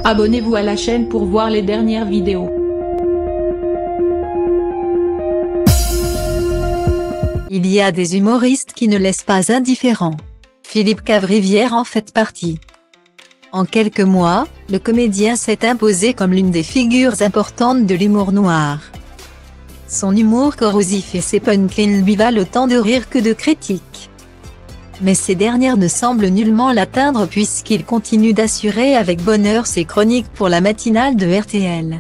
Abonnez-vous à la chaîne pour voir les dernières vidéos. Il y a des humoristes qui ne laissent pas indifférents. Philippe Cavrivière en fait partie. En quelques mois, le comédien s'est imposé comme l'une des figures importantes de l'humour noir. Son humour corrosif et ses punchlines lui valent autant de rire que de critiques. Mais ces dernières ne semblent nullement l'atteindre puisqu'il continue d'assurer avec bonheur ses chroniques pour la matinale de RTL.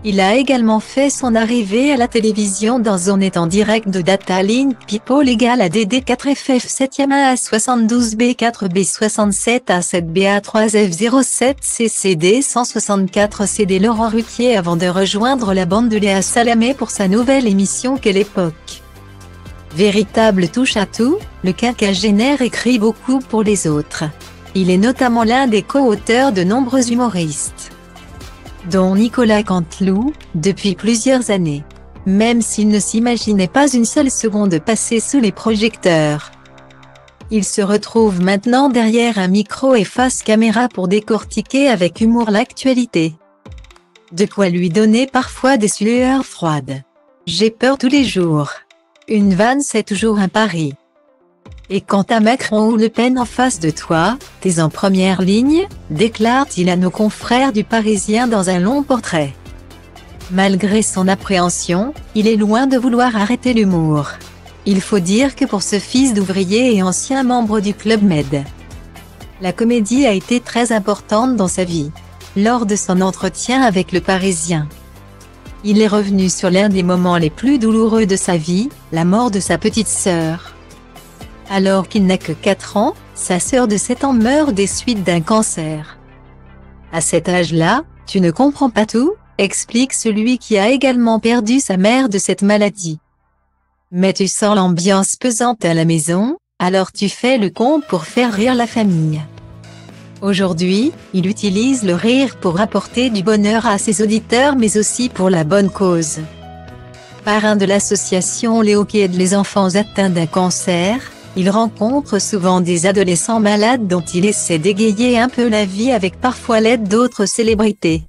Il a également fait son arrivée à la télévision dans On est en direct de Data Link People égale à DD4FF 7e A 72B4B67 A7BA3F07 CCD 164 CD Laurent Ruquier avant de rejoindre la bande de Léa Salamé pour sa nouvelle émission Quelle époque. Véritable touche-à-tout, le quinquagénaire écrit beaucoup pour les autres. Il est notamment l'un des co-auteurs de nombreux humoristes, dont Nicolas Canteloup, depuis plusieurs années. Même s'il ne s'imaginait pas une seule seconde passer sous les projecteurs, il se retrouve maintenant derrière un micro et face caméra pour décortiquer avec humour l'actualité. De quoi lui donner parfois des sueurs froides. J'ai peur tous les jours. Une vanne, c'est toujours un pari. Et quant à Macron ou Le Pen en face de toi, t'es en première ligne, déclare-t-il à nos confrères du Parisien dans un long portrait. Malgré son appréhension, il est loin de vouloir arrêter l'humour. Il faut dire que pour ce fils d'ouvrier et ancien membre du Club Med, la comédie a été très importante dans sa vie. Lors de son entretien avec Le Parisien, il est revenu sur l'un des moments les plus douloureux de sa vie, la mort de sa petite sœur. Alors qu'il n'a que 4 ans, sa sœur de 7 ans meurt des suites d'un cancer. À cet âge-là, tu ne comprends pas tout, explique celui qui a également perdu sa mère de cette maladie. Mais tu sens l'ambiance pesante à la maison, alors tu fais le con pour faire rire la famille. Aujourd'hui, il utilise le rire pour apporter du bonheur à ses auditeurs mais aussi pour la bonne cause. Parrain de l'association Léo qui aide les enfants atteints d'un cancer, il rencontre souvent des adolescents malades dont il essaie d'égayer un peu la vie avec parfois l'aide d'autres célébrités.